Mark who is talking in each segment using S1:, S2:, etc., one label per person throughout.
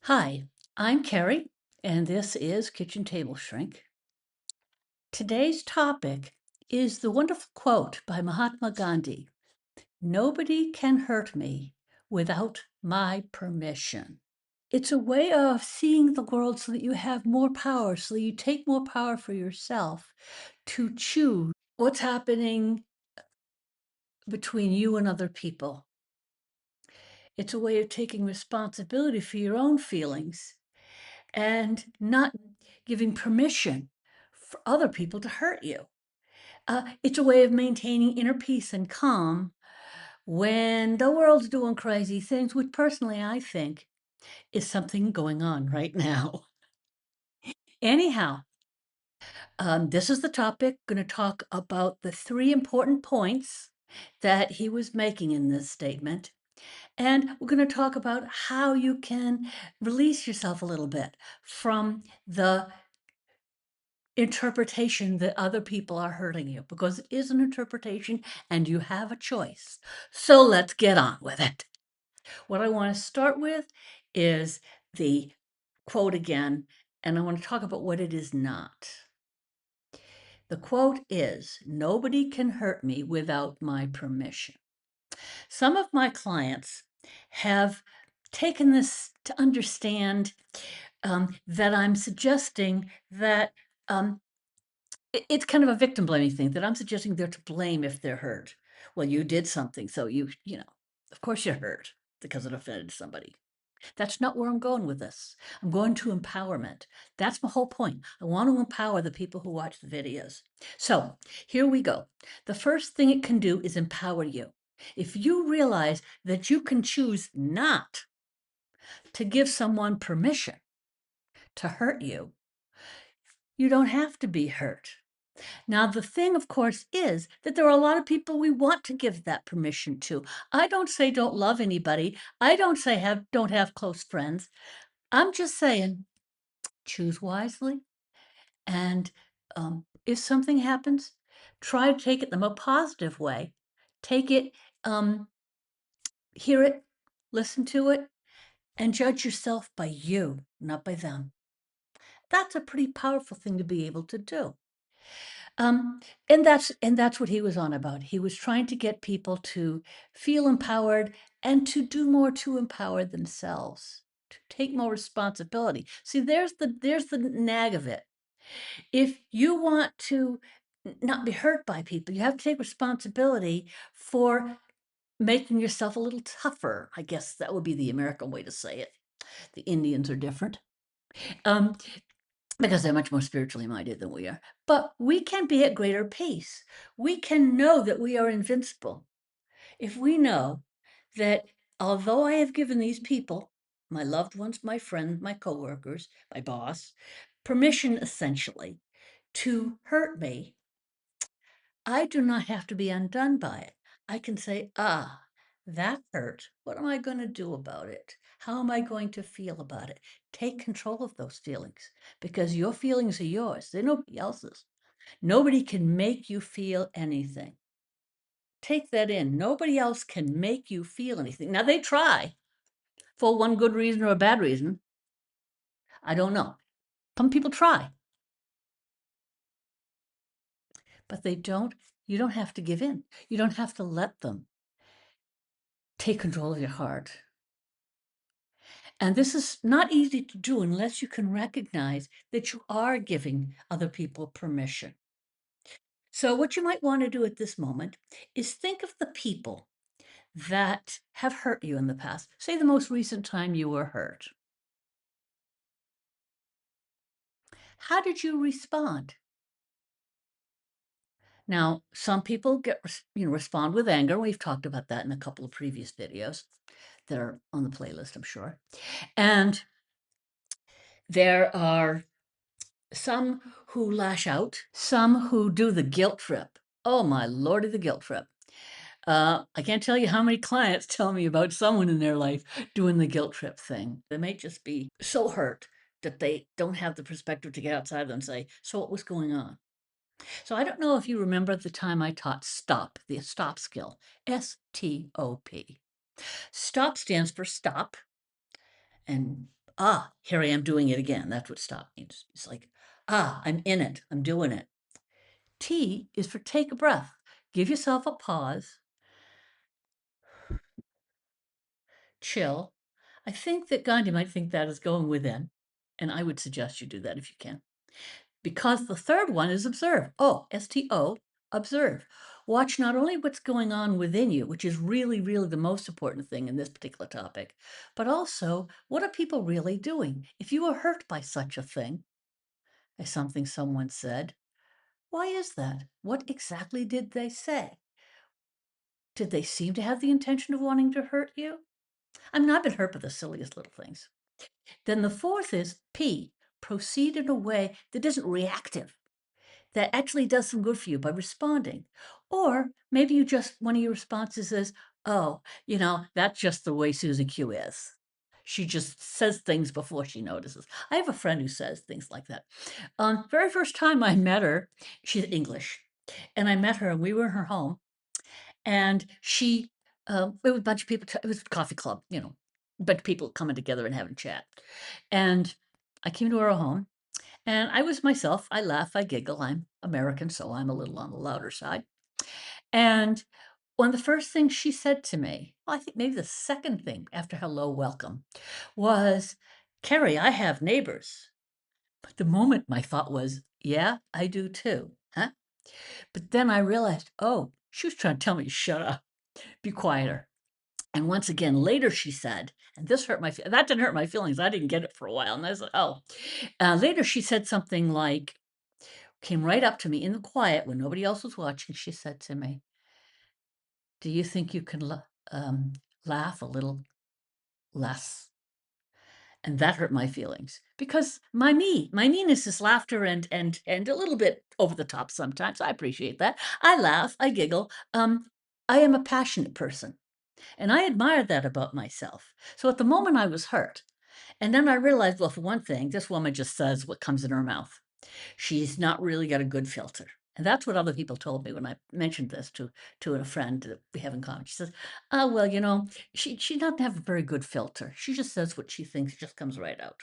S1: Hi, I'm Carrie, and this is Kitchen Table Shrink. Today's topic is the wonderful quote by Mahatma Gandhi: "Nobody can hurt me without my permission." It's a way of seeing the world so that you have more power, so that you take more power for yourself to choose what's happening between you and other people. It's a way of taking responsibility for your own feelings and not giving permission for other people to hurt you. It's a way of maintaining inner peace and calm when the world's doing crazy things, which personally I think is something going on right now. Anyhow, this is the topic. Going to talk about the three important points that he was making in this statement. And we're going to talk about how you can release yourself a little bit from the interpretation that other people are hurting you, because it is an interpretation and you have a choice. So let's get on with it. What I want to start with is the quote again, and I want to talk about what it is not. The quote is, "Nobody can hurt me without my permission." Some of my clients have taken this to understand that I'm suggesting that it's kind of a victim blaming thing, that I'm suggesting they're to blame if they're hurt. Well, you did something, so of course you're hurt because it offended somebody. That's not where I'm going with this. I'm going to empowerment. That's my whole point. I want to empower the people who watch the videos. So here we go. The first thing it can do is empower you. If you realize that you can choose not to give someone permission to hurt you, you don't have to be hurt. Now, the thing, of course, is that there are a lot of people we want to give that permission to. I don't say don't love anybody. I don't say don't have close friends. I'm just saying choose wisely. And if something happens, try to take it in a more positive way. Take it, um, hear it, listen to it, and judge yourself by you, not by them. That's a pretty powerful thing to be able to do. And that's what he was on about. He was trying to get people to feel empowered and to do more to empower themselves, to take more responsibility. See, there's the nag of it. If you want to not be hurt by people, you have to take responsibility for making yourself a little tougher. I guess that would be the American way to say it. The Indians are different. Um, because they're much more spiritually minded than we are. But we can be at greater peace. We can know that we are invincible. If we know that although I have given these people, my loved ones, my friends, my coworkers, my boss, permission essentially to hurt me, I do not have to be undone by it. I can say, that hurt. What am I going to do about it? How am I going to feel about it? Take control of those feelings, because your feelings are yours. They're nobody else's. Nobody can make you feel anything. Take that in. Nobody else can make you feel anything. Now, they try for one good reason or a bad reason. I don't know. Some people try, but they don't. You don't have to give in. You don't have to let them take control of your heart. And this is not easy to do unless you can recognize that you are giving other people permission. So, what you might want to do at this moment is think of the people that have hurt you in the past. Say the most recent time you were hurt. How did you respond? Now, some people respond with anger. We've talked about that in a couple of previous videos that are on the playlist, I'm sure. And there are some who lash out, some who do the guilt trip. Oh, my lordy, the guilt trip. I can't tell you how many clients tell me about someone in their life doing the guilt trip thing. They may just be so hurt that they don't have the perspective to get outside of them and say, so what was going on? So I don't know if you remember the time I taught STOP, the stop skill, STOP. STOP stands for stop. And Ah, here I am doing it again. That's what stop means. It's like, ah, I'm in it. I'm doing it. T is for take a breath. Give yourself a pause, chill. I think that Gandhi might think that is going within, and I would suggest you do that if you can. Because the third one is observe. Oh, STO, observe. Watch not only what's going on within you, which is really, really the most important thing in this particular topic, but also what are people really doing? If you were hurt by such a thing, as something someone said, why is that? What exactly did they say? Did they seem to have the intention of wanting to hurt you? I mean, I've been hurt by the silliest little things. Then the fourth is P, proceed in a way that isn't reactive, that actually does some good for you by responding. Or maybe you just, one of your responses is, oh, that's just the way Susie Q is. She just says things before she notices. I have a friend who says things like that. Very first time I met her, she's English, and I met her and we were in her home, and it was a bunch of people, it was a coffee club, a bunch of people coming together and having a chat. And I came to her home and I was myself. I laugh, I giggle. I'm American, so I'm a little on the louder side. And one of the first things she said to me, well, I think maybe the second thing after hello, welcome, was, Carrie, I have neighbors. But the moment my thought was, yeah, I do too. Huh? But then I realized, oh, she was trying to tell me to shut up, be quieter. And once again, later she said, and this hurt that didn't hurt my feelings. I didn't get it for a while. And I was like, oh. Later she said something like, came right up to me in the quiet when nobody else was watching. She said to me, do you think you can laugh a little less? And that hurt my feelings because my meanness is laughter and a little bit over the top sometimes. I appreciate that. I laugh, I giggle. I am a passionate person. And I admired that about myself. So at the moment I was hurt. And then I realized, well, for one thing, this woman just says what comes in her mouth. She's not really got a good filter. And that's what other people told me when I mentioned this to a friend that we have in common. She says, oh, well, she doesn't have a very good filter. She just says what she thinks, just comes right out.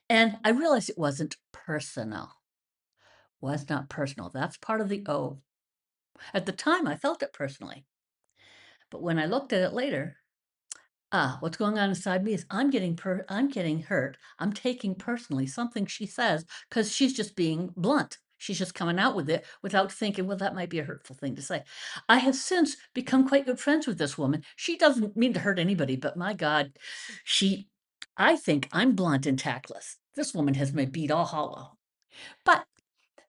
S1: And I realized it wasn't personal. Was not personal. That's part of the O. At the time, I felt it personally. But when I looked at it later, what's going on inside me is I'm getting hurt. I'm taking personally something she says because she's just being blunt. She's just coming out with it without thinking, well, that might be a hurtful thing to say. I have since become quite good friends with this woman. She doesn't mean to hurt anybody, but my God, I think I'm blunt and tactless. This woman has my beat all hollow. But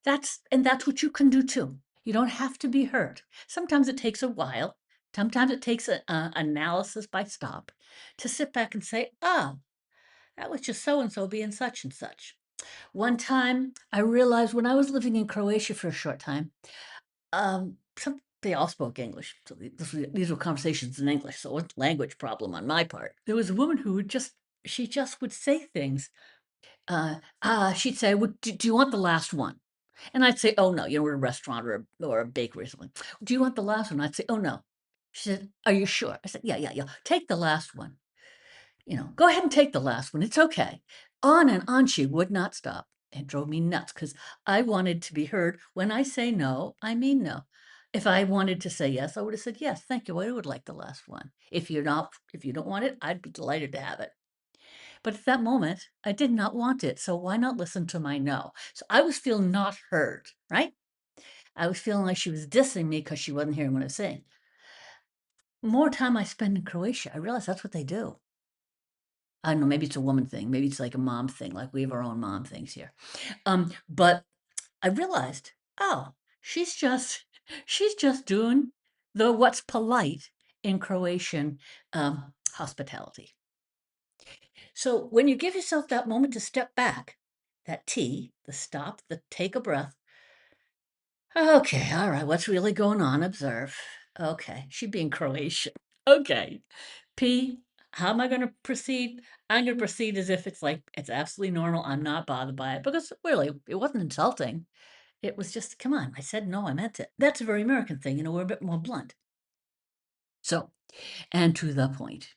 S1: that's what you can do too. You don't have to be hurt. Sometimes it takes a while. Sometimes it takes an analysis by stop to sit back and say, oh, that was just so and so being such and such. One time I realized when I was living in Croatia for a short time, they all spoke English. So these were conversations in English. So it wasn't a language problem on my part. There was a woman who she just would say things. She'd say, well, do you want the last one? And I'd say, oh no, we're a restaurant or a bakery or something. Do you want the last one? I'd say, oh no. She said, are you sure? I said, yeah, yeah, yeah. Take the last one. Go ahead and take the last one. It's okay. On and on she would not stop. It drove me nuts because I wanted to be heard. When I say no, I mean no. If I wanted to say yes, I would have said yes. Thank you. I would like the last one. If you don't want it, I'd be delighted to have it. But at that moment, I did not want it. So why not listen to my no? So I was feeling not heard, right? I was feeling like she was dissing me because she wasn't hearing what I was saying. More time I spend in Croatia, I realized that's what they do. I don't know, maybe it's a woman thing. Maybe it's like a mom thing, like we have our own mom things here. But I realized, oh, she's just doing the what's polite in Croatian hospitality. So when you give yourself that moment to step back, that T, the stop, the take a breath. Okay, all right, what's really going on? Observe. Okay, she being Croatian. Okay. P, how am I going to proceed? I'm going to proceed as if it's absolutely normal. I'm not bothered by it because really, it wasn't insulting. It was just, come on, I said no, I meant it. That's a very American thing. We're a bit more blunt. So, and to the point.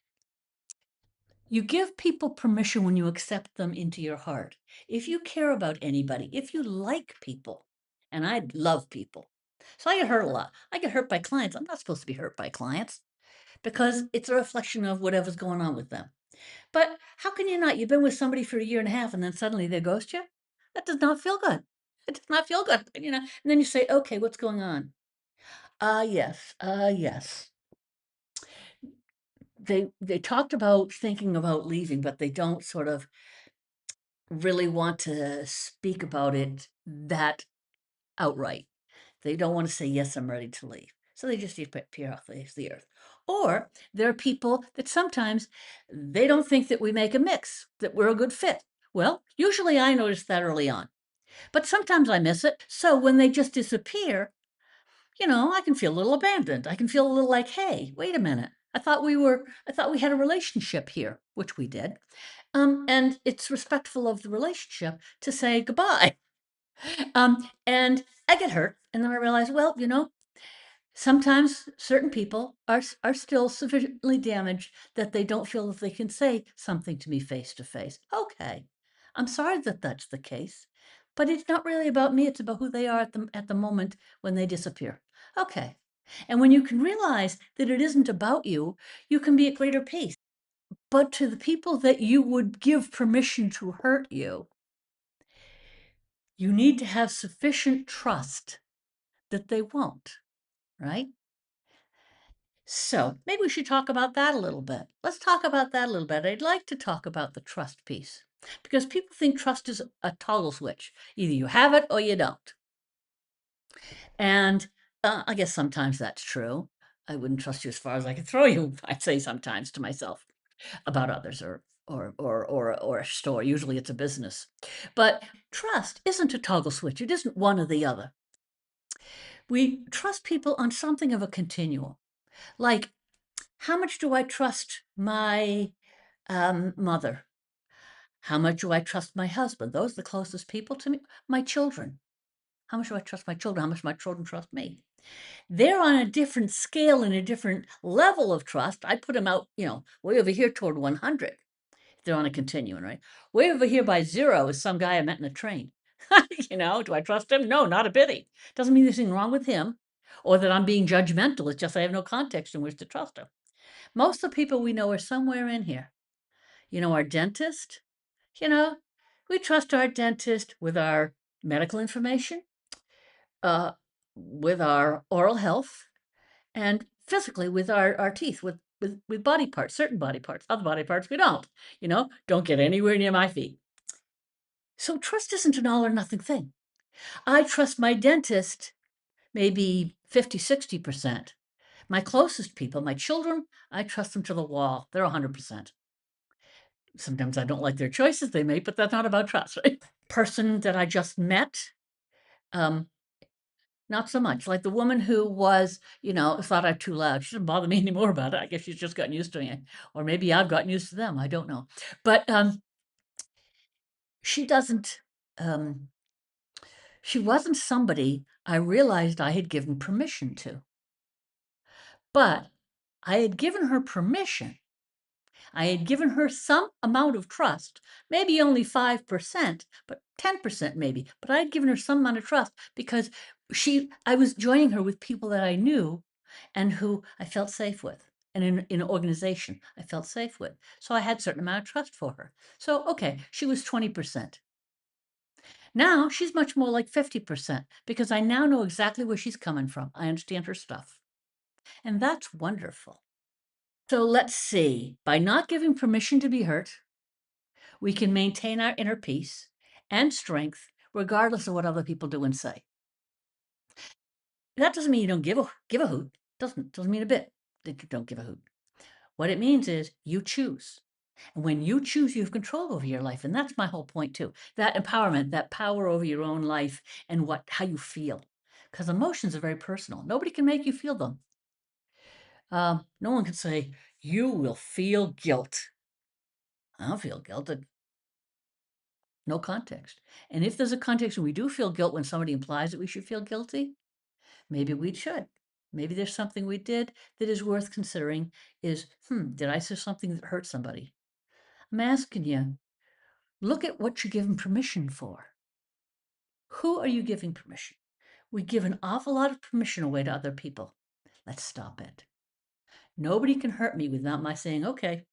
S1: You give people permission when you accept them into your heart. If you care about anybody, if you like people, and I love people. So I get hurt a lot. I get hurt by clients. I'm not supposed to be hurt by clients because it's a reflection of whatever's going on with them. But how can you not? You've been with somebody for a year and a half and then suddenly they ghost you? That does not feel good. It does not feel good, and then you say, "Okay, what's going on?" Yes. Yes. They talked about thinking about leaving, but they don't sort of really want to speak about it that outright. They don't want to say, "Yes, I'm ready to leave." So they just appear off the face of the earth. Or there are people that sometimes they don't think that we make a mix, that we're a good fit. Well, usually I notice that early on, but sometimes I miss it. So when they just disappear, I can feel a little abandoned. I can feel a little like, "Hey, wait a minute. I thought we had a relationship here," which we did. And it's respectful of the relationship to say goodbye. And I get hurt, and then I realize, well, sometimes certain people are still sufficiently damaged that they don't feel that they can say something to me face to face. Okay, I'm sorry that that's the case, but it's not really about me. It's about who they are at the moment when they disappear. Okay, and when you can realize that it isn't about you, you can be at greater peace. But to the people that you would give permission to hurt you, you need to have sufficient trust that they won't, right? So maybe we should talk about that a little bit. Let's talk about that a little bit. I'd like to talk about the trust piece because people think trust is a toggle switch. Either you have it or you don't. And I guess sometimes that's true. I wouldn't trust you as far as I could throw you, I'd say sometimes to myself about others or a store. Usually it's a business. But trust isn't a toggle switch. It isn't one or the other. We trust people on something of a continuum. Like, how much do I trust my mother? How much do I trust my husband? Those are the closest people to me. My children. How much do I trust my children? How much do my children trust me? They're on a different scale and a different level of trust. I put them out, way over here toward 100. They're on a continuum, right? Way over here by 0 is some guy I met in a train. Do I trust him? No, not a bitty. Doesn't mean there's anything wrong with him or that I'm being judgmental. It's just I have no context in which to trust him. Most of the people we know are somewhere in here. Our dentist, you know, we trust our dentist with our medical information, uh, with our oral health, and physically with our teeth, with body parts, certain body parts, other body parts we don't. Don't get anywhere near my feet. So trust isn't an all or nothing thing. I trust my dentist maybe 50, 60%. My closest people, my children, I trust them to the wall. They're 100%. Sometimes I don't like their choices they make, but that's not about trust, right? Person that I just met, um, not so much. Like the woman who was, thought I'm too loud. She doesn't bother me anymore about it. I guess she's just gotten used to it. Or maybe I've gotten used to them. I don't know. But she doesn't, um, she wasn't somebody I realized I had given permission to. But I had given her permission. I had given her some amount of trust, maybe only 5%, but 10% maybe. But I had given her some amount of trust because I was joining her with people that I knew and who I felt safe with. And in an organization I felt safe with. So I had a certain amount of trust for her. So, okay, she was 20%. Now she's much more like 50% because I now know exactly where she's coming from. I understand her stuff. And that's wonderful. So let's see. By not giving permission to be hurt, we can maintain our inner peace and strength regardless of what other people do and say. That doesn't mean you don't give a hoot. Doesn't mean a bit that you don't give a hoot. What it means is you choose. And when you choose, you have control over your life. And that's my whole point too. That empowerment, that power over your own life and how you feel. Because emotions are very personal. Nobody can make you feel them. No one can say, you will feel guilt. I don't feel guilt. No context. And if there's a context and we do feel guilt when somebody implies that we should feel guilty, maybe we should. Maybe there's something we did that is worth considering is, did I say something that hurt somebody? I'm asking you, look at what you're giving permission for. Who are you giving permission? We give an awful lot of permission away to other people. Let's stop it. Nobody can hurt me without my saying, okay,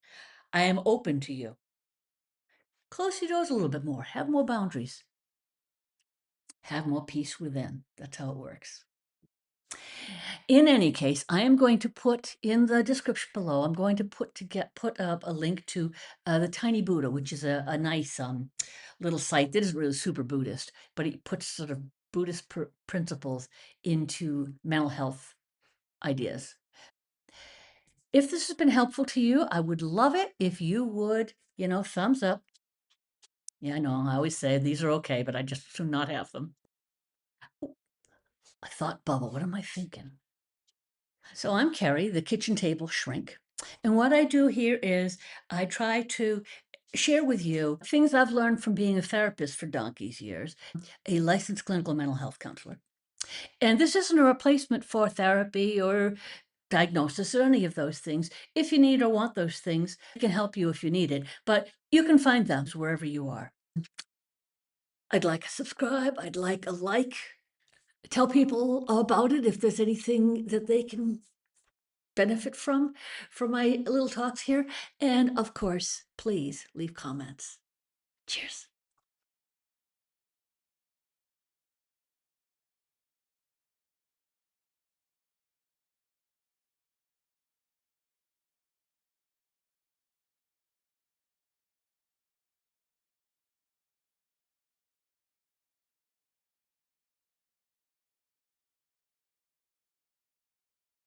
S1: I am open to you. Close your doors a little bit more, have more boundaries, have more peace within. That's how it works. In any case, I am going to put in the description below, I'm going to put up a link to the Tiny Buddha, which is a nice little site that is really super Buddhist, but it puts sort of Buddhist principles into mental health ideas. If this has been helpful to you, I would love it if you would, thumbs up. Yeah, I know, I always say these are okay, but I just do not have them. A thought bubble, what am I thinking? So I'm Carrie, the kitchen table shrink. And what I do here is I try to share with you things I've learned from being a therapist for donkey's years, a licensed clinical mental health counselor. And this isn't a replacement for therapy or diagnosis or any of those things. If you need or want those things, I can help you if you need it, but you can find them wherever you are. I'd like a subscribe. I'd like a like. Tell people about it if there's anything that they can benefit from my little talks here. And of course, please leave comments. Cheers.